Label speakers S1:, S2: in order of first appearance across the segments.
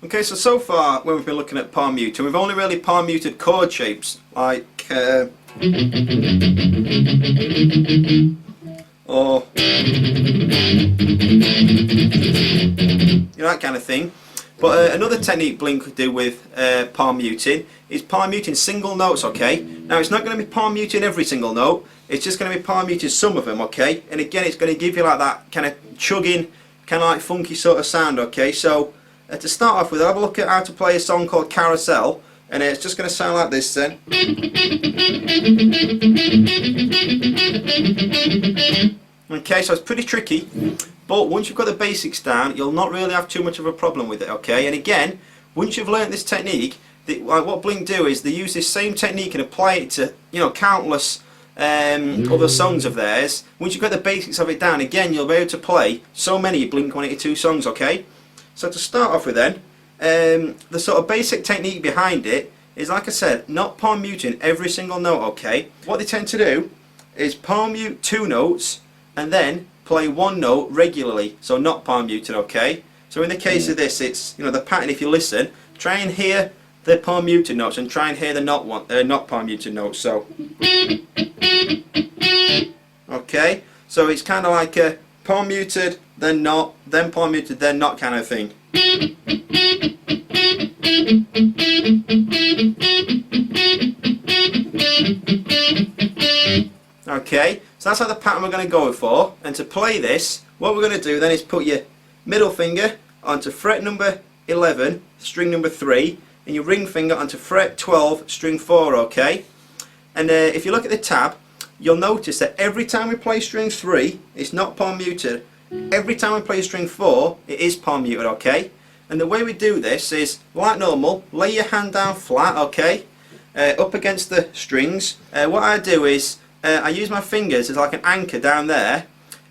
S1: Okay, so far when we've been looking at palm muting, we've only really palm muted chord shapes like or that kind of thing. But another technique Blink could do with palm muting is palm muting single notes, okay? Now it's not going to be palm muting every single note, it's just going to be palm muting some of them, okay? And again, it's going to give you like that kind of chugging, kind of like funky sort of sound, okay? So to start off with, I'll have a look at how to play a song called Carousel, and it's just going to sound like this then. Okay, so it's pretty tricky, but once you've got the basics down, you'll not really have too much of a problem with it, okay? And again, once you've learnt this technique, what Blink do is they use this same technique and apply it to, you know, countless other songs of theirs. Once you've got the basics of it down, again, you'll be able to play so many Blink 182 songs, okay? So to start off with then, the sort of basic technique behind it is, like I said, not palm muting every single note, okay? What they tend to do is palm mute 2 notes and then play 1 note regularly, so not palm muted, okay? So in the case of this, it's, you know, the pattern, if you listen, try and hear the palm muted notes and try and hear the not palm muted notes. So okay, so it's kind of like a palm muted, then not, then palm muted, then not kind of thing. Okay, so that's like the pattern we're going to go for. And to play this, what we're going to do then is put your middle finger onto fret number 11, string number 3, and your ring finger onto fret 12, string 4, okay? And if you look at the tab, you'll notice that every time we play string 3, it's not palm muted. Every time we play string 4, it is palm muted, okay? And the way we do this is, like normal, lay your hand down flat, okay? Up against the strings. What I do is, I use my fingers as like an anchor down there,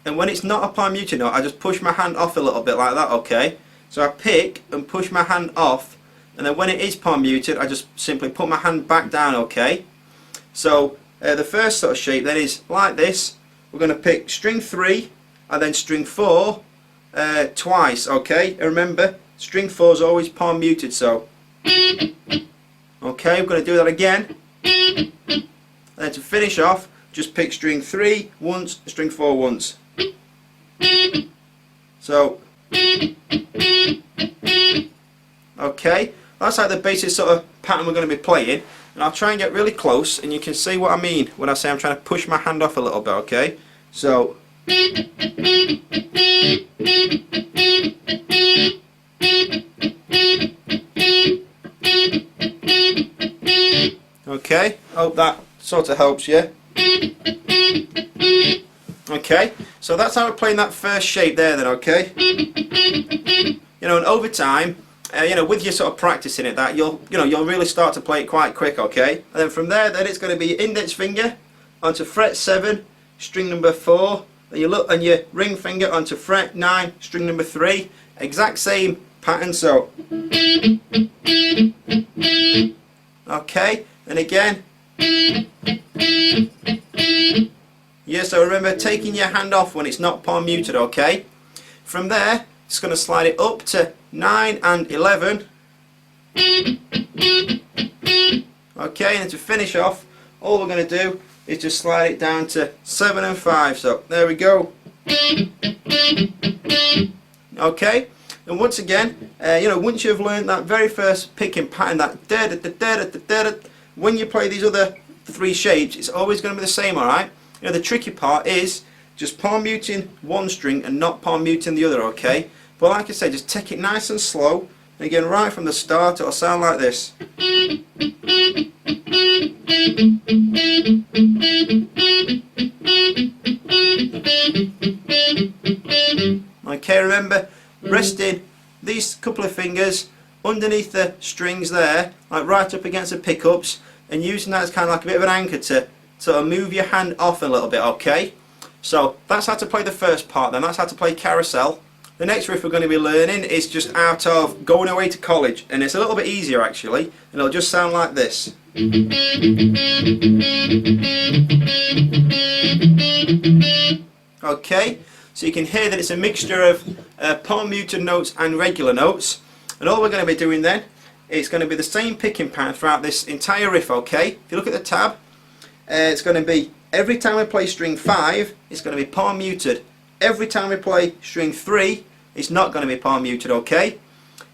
S1: and when it's not a palm muted note, I just push my hand off a little bit like that, okay? So I pick and push my hand off, and then when it is palm muted, I just simply put my hand back down, okay? So the first sort of shape then is like this. We're going to pick string 3 and then string 4 twice, okay? And remember, string 4 is always palm muted, so okay, we're going to do that again. And then to finish off, just pick string 3 once, string 4 once. So okay, that's like the basic sort of pattern we're going to be playing, and I'll try and get really close and you can see what I mean when I say I'm trying to push my hand off a little bit, okay? So okay, hope that sort of helps you. Okay, so that's how we're playing that first shape there then, okay? You know, and over time, you know, with your sort of practicing it, that you'll really start to play it quite quick, okay? And then from there, then it's going to be your index finger onto fret 7, string number 4, then you look and your ring finger onto fret 9, string number 3, exact same pattern. So okay, and again. Yeah, so remember taking your hand off when it's not palm muted, okay? From there, it's going to slide it up to 9 and 11. Okay, and to finish off, all we're going to do is just slide it down to 7 and 5. So there we go. Okay, and once again, you know, once you've learned that very first picking pattern, that da da da da da da da, when you play these other 3 shapes, it's always going to be the same, alright? You know, the tricky part is just palm muting one string and not palm muting the other, okay? But like I said, just take it nice and slow, and again, right from the start, it'll sound like this. Okay, remember, resting these couple of fingers underneath the strings there, like right up against the pickups, and using that as kind of like a bit of an anchor to sort of move your hand off a little bit, okay? So that's how to play the first part then, that's how to play Carousel. The next riff we're going to be learning is just out of Going Away to College, and it's a little bit easier actually, and it'll just sound like this. Okay, so you can hear that it's a mixture of palm muted notes and regular notes. And all we're going to be doing then, it's going to be the same picking pattern throughout this entire riff, okay? If you look at the tab, it's going to be every time we play string 5, it's going to be palm muted. Every time we play string 3, it's not going to be palm muted, okay?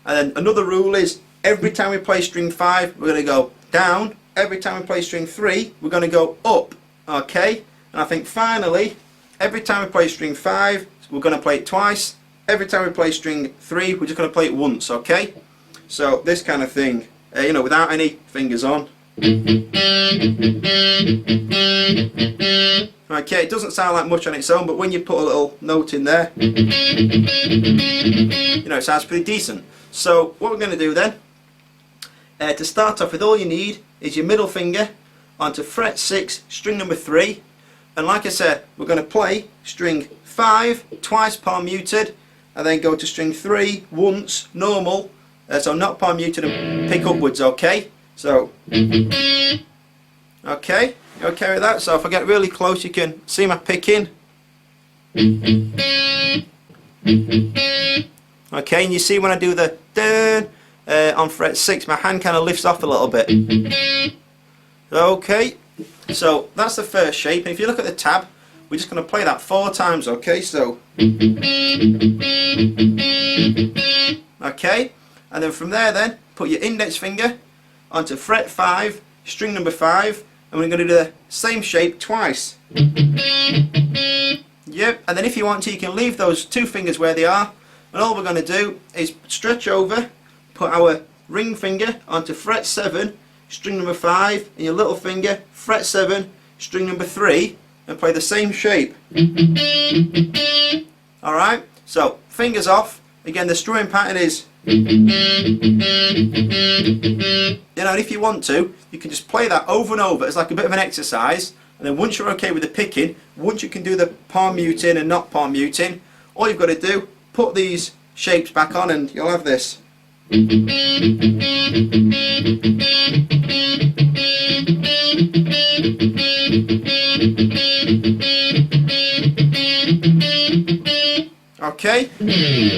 S1: And then another rule is every time we play string 5, we're going to go down. Every time we play string 3, we're going to go up, okay? And I think finally, every time we play string 5, we're going to play it twice. Every time we play string 3, we're just going to play it once, okay? So this kind of thing, you know, without any fingers on. Okay, it doesn't sound like much on its own, but when you put a little note in there, you know, it sounds pretty decent. So what we're going to do then, to start off with, all you need is your middle finger onto fret 6, string number 3, and like I said, we're going to play string 5 twice palm muted, and then go to string 3 once normal, so not palm muted, and pick upwards, okay? So, okay, you okay with that? So if I get really close, you can see my picking. Okay, and you see when I do the dun on fret 6, my hand kind of lifts off a little bit. Okay, so that's the first shape, and if you look at the tab, we're just going to play that 4 times, okay? So, okay, and then from there then, put your index finger onto fret 5, string number 5, and we're going to do the same shape twice. Yep, and then if you want to, you can leave those 2 fingers where they are, and all we're going to do is stretch over, put our ring finger onto fret 7, string number 5, and your little finger, fret 7, string number 3, and play the same shape. Alright, so fingers off. Again, the strumming pattern is, you know, and if you want to, you can just play that over and over. It's like a bit of an exercise, and then once you're okay with the picking, once you can do the palm muting and not palm muting, all you've got to do, put these shapes back on and you'll have this. Okay,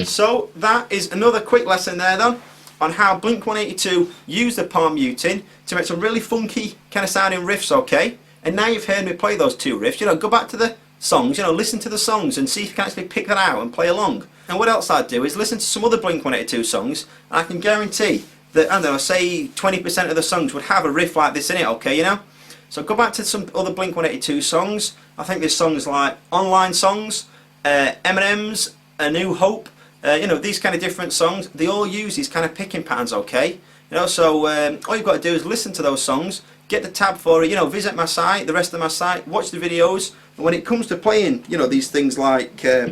S1: so that is another quick lesson there then on how Blink-182 use the palm muting to make some really funky kind of sounding riffs, okay? And now you've heard me play those 2 riffs, you know, go back to the songs, you know, listen to the songs and see if you can actually pick that out and play along. And what else I'd do is listen to some other Blink-182 songs, and I can guarantee that, I don't know, say 20% of the songs would have a riff like this in it, okay, you know? So go back to some other Blink-182 songs. I think there's songs like Online Songs, Eminem's A New Hope, you know, these kind of different songs, they all use these kind of picking patterns, okay? You know, so all you've got to do is listen to those songs, get the tab for it, you know, visit my site, the rest of my site, watch the videos, and when it comes to playing, you know, these things like, or,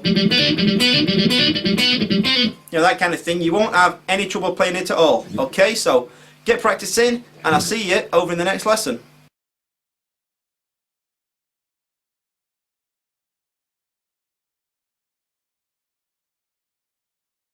S1: you know, that kind of thing, you won't have any trouble playing it at all, okay? So, get practicing, and I'll see you over in the next lesson.